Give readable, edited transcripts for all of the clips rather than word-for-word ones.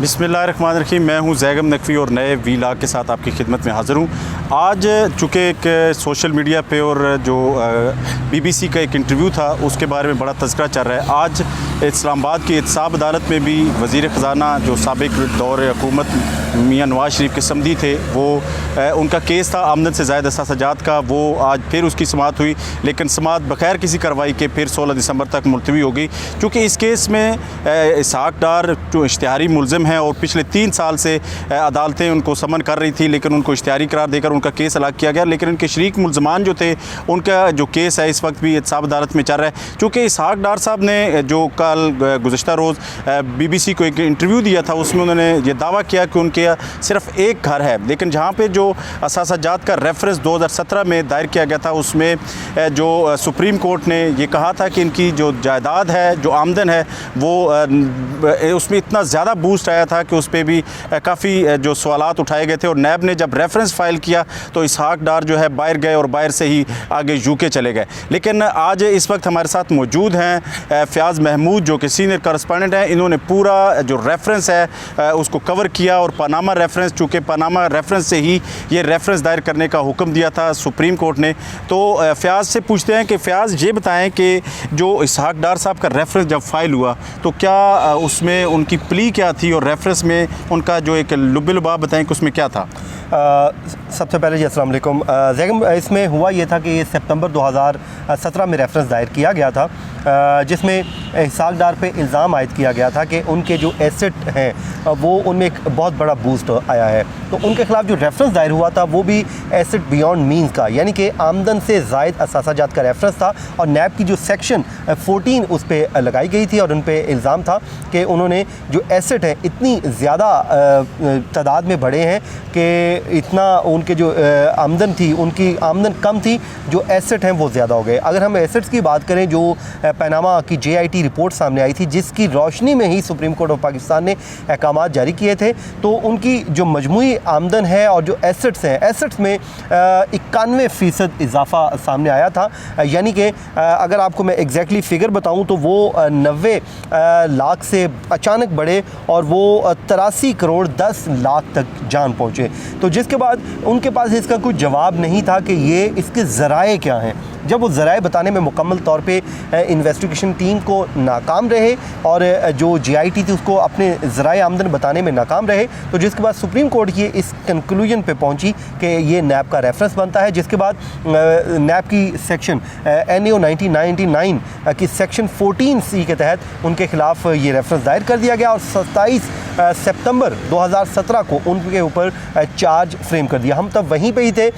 बिस्मिल्लाहिर्रहमानिर्रहीम। मैं हूं जैगम नकवी और नए वीलाग के साथ आपकी खिदमत में हाज़िर हूं। आज चूँकि एक सोशल मीडिया पे और जो BBC का एक इंटरव्यू था उसके बारे में बड़ा तज़किरा चल रहा है। आज इस्लामाबाद की एहतसाब अदालत में भी वज़ीर ख़ज़ाना जो साबिक़ दौर हुकूमत मियाँ नवाज़ शरीफ के समधी थे, वो उनका केस था आमदन से ज़ायद असासाजात का, वो आज फिर उसकी समाअत हुई, लेकिन समाअत बग़ैर किसी कार्रवाई के फिर 16 दिसंबर तक मुलतवी हो गई। चूँकि इस केस में इसहाक़ डार जो इश्तिहारी मुलज़िम हैं और पिछले 3 साल से अदालतें उनको समन कर रही थी, लेकिन उनको इश्तिहारी करार देकर उनका केस अलग किया गया। लेकिन उनके शरीक मुलज़मान जो थे उनका जो केस है इस वक्त भी एहतसाब अदालत में चल रहा है। चूँकि इसहाक़ डार साहब ने जो कल गुज़श्ता रोज़ BBC को एक इंटरव्यू दिया था, उसमें उन्होंने ये दावा किया कि उनके सिर्फ एक घर है, लेकिन जहाँ पे जो असासाजात का रेफरेंस 2017 में दायर किया गया था उसमें जो सुप्रीम कोर्ट ने ये कहा था कि इनकी जो जायदाद है, जो आमदन है, वो उसमें इतना ज़्यादा बूस्ट आया था कि उस पर भी काफ़ी जो सवालात उठाए गए थे। और नैब ने जब रेफरेंस फ़ाइल किया तो इसहाक़ डार जो है बाहर गए और बाहर से ही आगे UK चले गए। लेकिन आज इस वक्त हमारे साथ मौजूद हैं फ़याज़ महमूद जो कि सीनियर करस्पॉन्डेंट हैं। इन्होंने पूरा जो रेफरेंस है उसको कवर किया और पनामा रेफरेंस, चूँकि पनामा रेफरेंस से ही ये रेफरेंस दायर करने का हुक्म दिया था सुप्रीम कोर्ट ने। तो फ़याज़ से पूछते हैं कि फ़याज़ ये बताएं कि जो इसहाक़ डार साहब का रेफरेंस जब फ़ाइल हुआ तो क्या उसमें उनकी प्ली क्या थी और रेफरेंस में उनका जो एक लुब-ए-लुबाब बताएं कि उसमें क्या था? सबसे पहले जी अस्सलाम वालेकुम। जैगम, इसमें हुआ ये था कि सितंबर 2017 में रेफरेंस दायर किया गया था, जिसमें इसहाक़ डार पे इल्ज़ाम आयद किया गया था कि उनके जो एसेट हैं वो उनमें एक बहुत बड़ा बूस्ट आया है। तो उनके ख़िलाफ़ जो रेफरेंस दायर हुआ था वो भी एसेट बियॉन्ड मींस का, यानी कि आमदन से ज़ायद असासाजात का रेफरेंस था। और नैब की जो सेक्शन 14 उस पर लगाई गई थी और उन पर इल्ज़ाम था कि उन्होंने जो एसेट हैं इतनी ज़्यादा तादाद में बढ़े हैं कि इतना उनके जो आमदन थी, उनकी आमदन कम थी, जो एसेट हैं वो ज़्यादा हो गए। अगर हम एसेट्स की बात करें, जो पनामा की JIT रिपोर्ट सामने आई थी जिसकी रोशनी में ही सुप्रीम कोर्ट ऑफ पाकिस्तान ने अहकामात जारी किए थे, तो उनकी जो मजमूई आमदन है और जो एसेट्स हैं, एसेट्स में 91% इजाफा सामने आया था। यानी कि अगर आपको मैं एग्जैक्टली फ़िगर बताऊँ तो वो 90 लाख से अचानक बढ़े और वो 83 करोड़ 10 लाख तक जान पहुँचे। तो जिसके बाद उनके पास इसका कोई जवाब नहीं था कि ये इसके ज़राए क्या हैं। जब वो ज़राए बताने में मुकम्मल तौर पे इन्वेस्टिगेशन टीम को नाकाम रहे और जो JIT थी उसको अपने ज़राए आमदन बताने में नाकाम रहे, तो जिसके बाद सुप्रीम कोर्ट ये इस कंक्लूजन पे पहुंची कि ये नैब का रेफरेंस बनता है। जिसके बाद नैब की सेक्शन NAO 1999 की सेक्शन 14C के तहत उनके ख़िलाफ़ ये रेफरेंस दायर कर दिया गया और 27 सितंबर 2017 को उनके ऊपर चार्ज फ्रेम कर दिया। हम तब वहीं पे ही थे।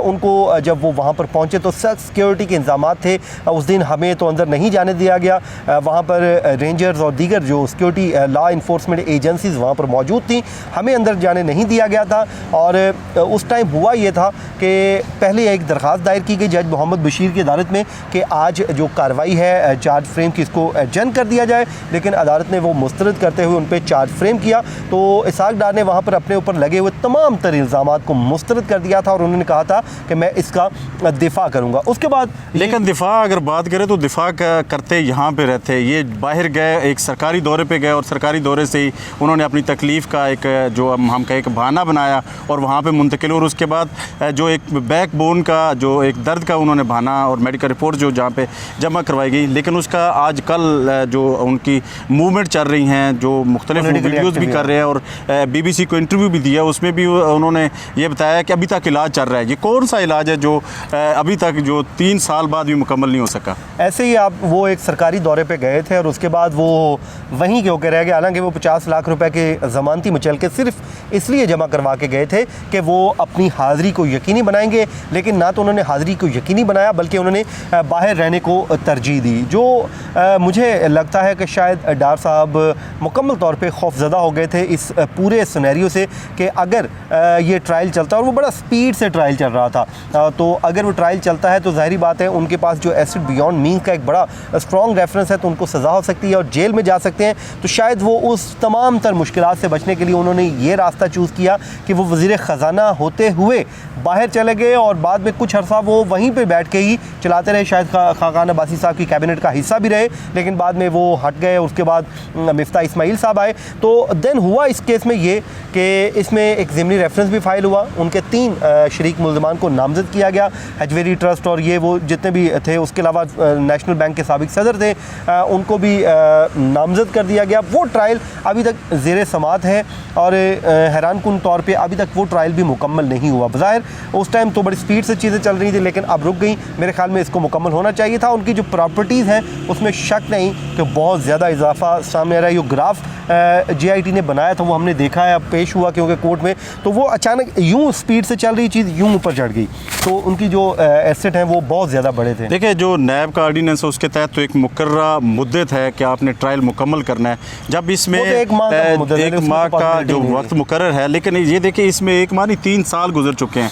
उनको जब वो वहाँ पर पहुँचे तो सख्त सिक्योरिटी के इंतजाम थे। उस दिन हमें तो अंदर नहीं जाने दिया गया। वहाँ पर रेंजर्स और दीगर जो सिक्योरिटी लॉ इन्फोर्समेंट एजेंसीज़ वहाँ पर मौजूद थी, हमें अंदर जाने नहीं दिया गया था। और उस टाइम हुआ ये था कि पहले एक दरख्वास्त दायर की गई जज मोहम्मद बशीर की अदालत में कि आज जो कार्रवाई है चार्ज फ्रेम की इसको एडजन कर दिया जाए, लेकिन अदालत ने वो मुस्तरद करते हुए उन पर चार्ज फ्रेम किया। तो इसहाक़ डार ने वहाँ पर अपने ऊपर लगे हुए तमाम तर इल्ज़ामात को मुस्तरद कर दिया था और उन्होंने कहा था कि मैं इसका दिफा करूँगा। उसके बाद लेकिन दिफा अगर बात करें तो दिफा करते यहाँ पे रहते, ये बाहर गए, एक सरकारी दौरे पे गए और सरकारी दौरे से ही उन्होंने अपनी तकलीफ़ का एक जो हम कहें एक बहाना बनाया और वहाँ पे मुंतकिल, और उसके बाद जो एक बैक बोन का जो एक दर्द का उन्होंने बहाना और मेडिकल रिपोर्ट जो जहाँ पे जमा करवाई गई। लेकिन उसका आज कल जो उनकी मूवमेंट चल रही हैं, जो मुख्तलिफ वीडियोज़ भी कर रहे हैं और BBC को इंटरव्यू भी दिया, उसमें भी उन्होंने ये बताया कि अभी तक इलाज चल रहा है। ये कौन सा इलाज है जो अभी तक जो 3 साल बाद भी मुकम्मल नहीं हो सका? ऐसे ही आप वो एक सरकारी दौरे पे गए थे और उसके बाद वो वहीं के होकर रह गए। हालांकि वो 50 लाख रुपए के ज़मानती मुचलके सिर्फ इसलिए जमा करवा के गए थे कि वो अपनी हाज़िरी को यकीनी बनाएंगे, लेकिन ना तो उन्होंने हाज़िरी को यकीनी बनाया बल्कि उन्होंने बाहर रहने को तरजीह दी। जो मुझे लगता है कि शायद डार साहब मुकम्मल तौर पर खौफज़दा हो गए थे इस पूरे सिनेरियो से कि अगर ये ट्रायल चलता, और वो बड़ा स्पीड से ट्रायल चल रहा था, तो अगर वो ट्रायल चलता है तो ज़ाहिरी बात है उनके पास जो एसिड बियॉन्ड मीन्स का एक बड़ा स्ट्रॉन्ग रेफरेंस है, तो उनको सज़ा हो सकती है और जेल में जा सकते हैं। तो शायद वो उस तमाम तर मुश्किलात से बचने के लिए उन्होंने ये रास्ता चूज़ किया कि वो वज़ीर ख़ज़ाना होते हुए बाहर चले गए और बाद में कुछ अर्सा वो वहीं पर बैठ के ही चलाते रहे। शायद खाकान अब्बासी साहब की कैबिनेट का हिस्सा भी रहे, लेकिन बाद में वो हट गए। उसके बाद मिफ्ता इस्माइल साहब आए। तो देन हुआ इस केस में ये कि इसमें एक ज़िमनी रेफरेंस भी फाइल हुआ, उनके 3 शरीक मुल्ज़मान को नामज़द किया गया, हजवेरी ट्रस्ट और ये वो जितने भी थे, उसके अलावा नेशनल बैंक के साबिक सदर थे, उनको भी नामज़द कर दिया गया। वो ट्रायल अभी तक ज़ेर समात है और हैरानकुन तौर पे अभी तक वो ट्रायल भी मुकम्मल नहीं हुआ। बज़ाहिर उस टाइम तो बड़ी स्पीड से चीज़ें चल रही थी, लेकिन अब रुक गई। मेरे ख्याल में इसको मुकम्मल होना चाहिए था। उनकी जो प्रॉपर्टीज़ हैं उसमें शक नहीं कि बहुत ज़्यादा इजाफा सामने आ रहा है। ये ग्राफ JIT ने बनाया था वो हमने देखा है, अब पेश हुआ क्योंकि कोर्ट में, तो वो अचानक यूँ स्पीड से चल रही चीज़ यूँ ऊपर चढ़ गई। तो उनकी जो एसेट हैं वो बहुत ज़्यादा बड़े थे। देखिए, जो नैब का ऑर्डिनेंस है उसके तहत तो एक मुकर्रा मुद्दत है कि आपने ट्रायल मुकम्मल करना है। जब इसमें एक माह का जो वक्त मुकर्रर है, लेकिन ये देखिए इसमें 1 माह नहीं 3 साल गुजर चुके हैं।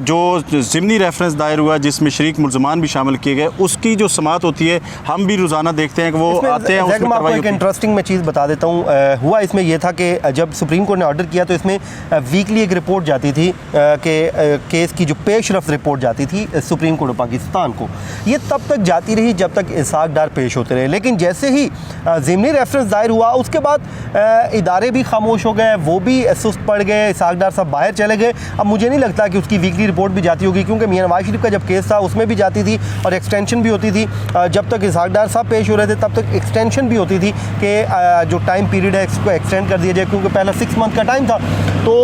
जो ज़िमनी रेफरेंस दायर हुआ जिसमें शरीक मुल्ज़मान भी शामिल किए गए, उसकी जो समात होती है हम भी रोज़ाना देखते हैं कि वो आते हैं। उसमें आपको एक इंटरेस्टिंग मैं चीज़ बता देता हूँ। हुआ इसमें यह था कि जब सुप्रीम कोर्ट ने ऑर्डर किया तो इसमें वीकली एक रिपोर्ट जाती थी कि केस की जो पेशरफ रिपोर्ट जाती थी सुप्रीम कोर्ट ऑफ पाकिस्तान को। ये तब तक जाती रही जब तक इसाक डार पेश होते रहे, लेकिन जैसे ही ज़िमनी रेफरेंस दायर हुआ उसके बाद इदारे भी खामोश हो गए, वो भी सुस्त पड़ गए, इसाक डार साहब बाहर चले गए। अब मुझे नहीं लगता कि उसकी वीकली रिपोर्ट भी जाती होगी, क्योंकि मियां नवाज शरीफ का जब केस था उसमें भी जाती थी और एक्सटेंशन भी होती थी। जब तक इसाक डार साहब पेश हो रहे थे तब तक एक्सटेंशन भी होती थी कि जो टाइम पीरियड है इसको एक्सटेंड कर दिया जाए, क्योंकि पहला 6 मंथ का टाइम था। तो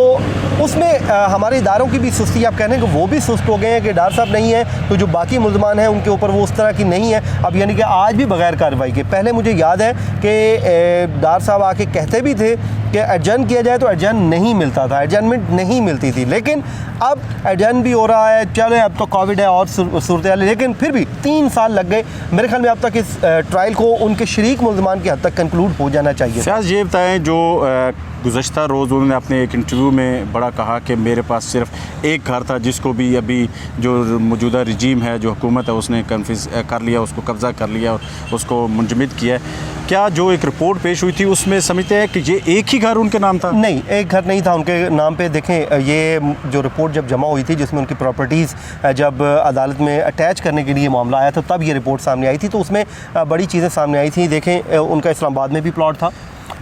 उसमें हमारे इदारों की भी सुस्ती, आप कहने कि वो भी सुस्त हो गए हैं कि डार साहब नहीं है, तो जो बाकी मुल्ज़मान हैं उनके ऊपर वो उस तरह की नहीं है। अब यानी कि आज भी बगैर कार्रवाई के, पहले मुझे याद है कि डार साहब आके कहते भी थे कि एडजर्न किया जाए तो एडजर्न नहीं मिलता था, एडजर्नमेंट नहीं मिलती थी, लेकिन अब एडजर्न भी हो रहा है। चले अब तो कोविड है और सूरत हाल, लेकिन फिर भी 3 साल लग गए। मेरे ख्याल में अब तक इस ट्रायल को उनके शरीक मुल्ज़मान की हद तक कंक्लूद हो जाना चाहिए। शायद ये बताएं, जो गुज़श्ता रोज़ उन्होंने अपने एक इंटरव्यू में बड़ा कहा कि मेरे पास सिर्फ एक घर था जिसको भी अभी जो मौजूदा रजीम है, जो हुकूमत है, उसने कन्फ्यूज़ कर लिया, उसको कब्ज़ा कर लिया और उसको मुंजमद किया है। क्या जो एक रिपोर्ट पेश हुई थी उसमें समझते हैं कि ये एक ही घर उनके नाम था? नहीं, एक घर नहीं था उनके नाम पे। देखें, ये जो रिपोर्ट जब जमा हुई थी जिसमें उनकी प्रॉपर्टीज़ जब अदालत में अटैच करने के लिए मामला आया था तब ये रिपोर्ट सामने आई थी, तो उसमें बड़ी चीज़ें सामने आई थी। देखें, उनका इस्लामाबाद में भी प्लॉट था,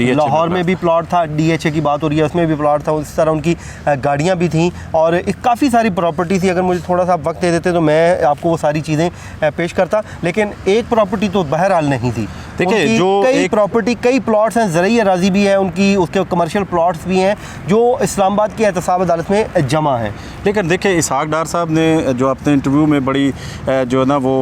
लाहौर में भी प्लॉट था, DHA की बात हो रही है उसमें भी प्लॉट था, उस तरह उनकी गाड़ियाँ भी थीं और काफ़ी सारी प्रॉपर्टी थी। अगर मुझे थोड़ा सा वक्त दे देते तो मैं आपको वो सारी चीज़ें पेश करता, लेकिन एक प्रॉपर्टी तो बहरहाल नहीं थी। देखिए, जो कई प्रॉपर्टी, कई प्लॉट्स हैं, ज़रई अराज़ी भी है उनकी, उसके कमर्शियल प्लॉट्स भी हैं जो इस्लामाबाद की एहतसाब अदालत में जमा हैं। लेकिन देखिए, इसहाक डार साहब ने जो अपने इंटरव्यू में बड़ी जो है ना वो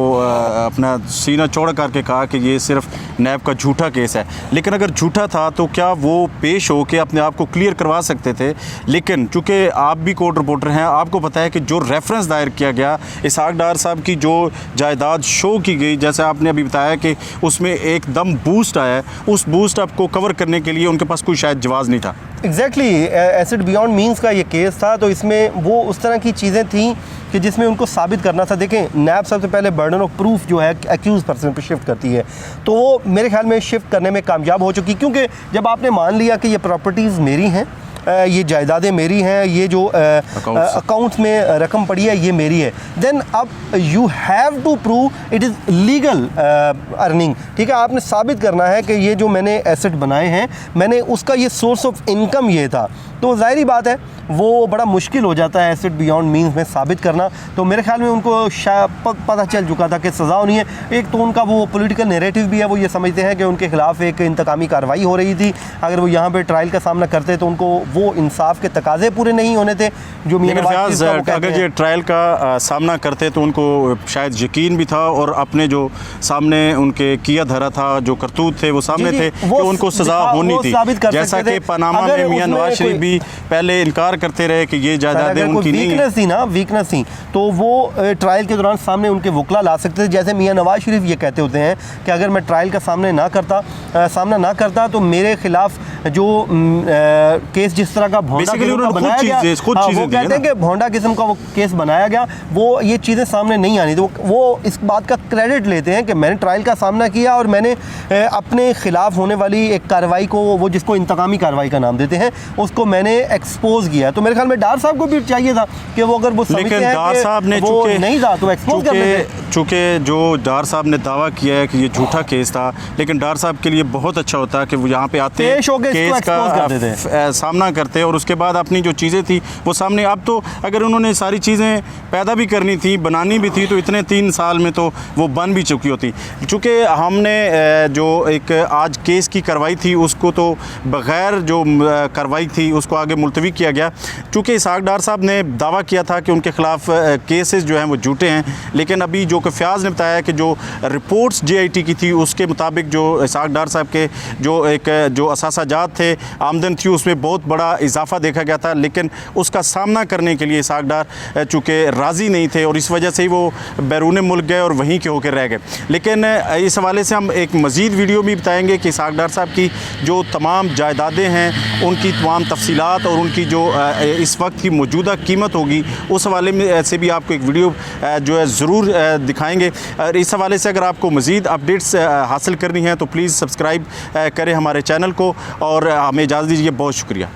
अपना सीना चौड़ा करके कहा कि ये सिर्फ नैब का झूठा केस है, लेकिन अगर झूठा था तो क्या वो पेश हो के अपने आप को क्लियर करवा सकते थे? लेकिन चूँकि आप भी कोर्ट रिपोर्टर हैं, आपको पता है कि जो रेफरेंस दायर किया गया इसहाक डार साहब की जो जायदाद शो की गई, जैसे आपने अभी बताया कि उसमें एकदम बूस्ट आया है, उस बूस्ट अप को कवर करने के लिए उनके पास कोई शायद जवाब नहीं था। एग्जैक्टली, एसेट बियॉन्ड मीन्स का ये केस था, तो इसमें वो उस तरह की चीज़ें थीं कि जिसमें उनको साबित करना था। देखें, नैब सबसे पहले बर्डन ऑफ प्रूफ जो है एक्यूज पर्सन पे शिफ्ट करती है, तो वो मेरे ख्याल में शिफ्ट करने में कामयाब हो चुकी, क्योंकि जब आपने मान लिया कि ये प्रॉपर्टीज़ मेरी हैं, ये जायदादें मेरी हैं, ये जो अकाउंट्स में रकम पड़ी है ये मेरी है, देन अब you have to prove it is legal earning. ठीक है, आपने साबित करना है कि ये जो मैंने एसेट बनाए हैं, मैंने उसका ये सोर्स ऑफ इनकम ये था। तो ज़ाहिरी बात है वो बड़ा मुश्किल हो जाता है एसेट बियॉन्ड मीन्स में साबित करना। तो मेरे ख्याल में उनको पता चल चुका था कि सज़ा होनी है। एक तो उनका वो पॉलिटिकल नैरेटिव भी है, वो ये समझते हैं कि उनके खिलाफ एक इंतकामी कार्रवाई हो रही थी, अगर वो यहाँ पे ट्रायल का सामना करते तो उनको वो इंसाफ के तकाजे पूरे नहीं होने थे जो अगर ये ट्रायल का सामना करते तो उनको शायद यकीन भी था और अपने जो सामने उनके किया धरा था, जो करतूत थे वो सामने थे कि उनको सज़ा होनी थी। जैसा कि पनामा में मियां नवाज शरीफ भी पहले इनकार करते रहे कि ये जायदादें उनकी नहीं है। वीकनेस थी तो वो ट्रायल के दौरान सामने उनके वकला ला सकते थे। जैसे मियां नवाज शरीफ ये कहते होते हैं कि अगर मैं ट्रायल का सामना ना करता तो मेरे खिलाफ जो केस जिस तरह का भोंडा Basically किस्म का उन्होंने बनाया गया, खुद हाँ, चीज़ें वो दी है कहते हैं ना। कि भोंडा किस्म का वो केस बनाया गया, वो ये चीज़ें सामने नहीं आनी, तो वो इस बात का क्रेडिट लेते हैं कि मैंने ट्रायल का सामना किया और मैंने अपने खिलाफ होने वाली एक कार्रवाई को, वो जिसको इंतकामी कार्रवाई का नाम देते हैं, उसको मैंने एक्सपोज किया। तो मेरे ख्याल में डार साहब को भी चाहिए था कि वो अगर वो समझते लेकिन हैं डार कि साहब ने वो नहीं था तो एक्सपोज कर देते। चूँकि जो डार साहब ने दावा किया है कि ये झूठा केस था, लेकिन डार साहब के लिए बहुत अच्छा होता है कि वो यहाँ पे आते हैं, पेश होके इसको केस expose कर देते का सामना करते हैं और उसके बाद अपनी जो चीज़ें थी वो सामने। अब तो अगर उन्होंने सारी चीज़ें पैदा भी करनी थी, बनानी भी थी, तो इतने 3 साल में तो वो बन भी चुकी होती। चूँकि हमने जो एक आज केस की कार्रवाई थी उसको तो बग़ैर जो कार्रवाई थी उसको आगे मुलतवी किया गया, चूँकि इसहाक डार साहब ने दावा किया था कि उनके ख़िलाफ़ केसेस जो हैं वो झूठे हैं। लेकिन अभी जो कि फ़याज़ ने बताया कि जो रिपोर्ट्स JIT की थी उसके मुताबिक जो इसहाक डार साहब के जो असासाजात थे, आमदन थी, उसमें बहुत बड़ा इजाफा देखा गया था। लेकिन उसका सामना करने के लिए इसहाक डार चूँकि राज़ी नहीं थे और इस वजह से ही वो बैरून मुल्क गए और वहीं के होकर रह गए। लेकिन इस हवाले से हम एक मज़ीद वीडियो भी बताएँगे कि इसहाक डार साहब की जो तमाम जायदादें हैं उनकी तमाम तफसीलात और उनकी जो इस वक्त की मौजूदा कीमत होगी, उस हवाले में से भी आपको एक वीडियो जो है ज़रूर दिखाएंगे। और इस हवाले से अगर आपको मज़ीद अपडेट्स हासिल करनी है तो प्लीज़ सब्सक्राइब करें हमारे चैनल को और हमें इजाज़त दीजिए। बहुत शुक्रिया।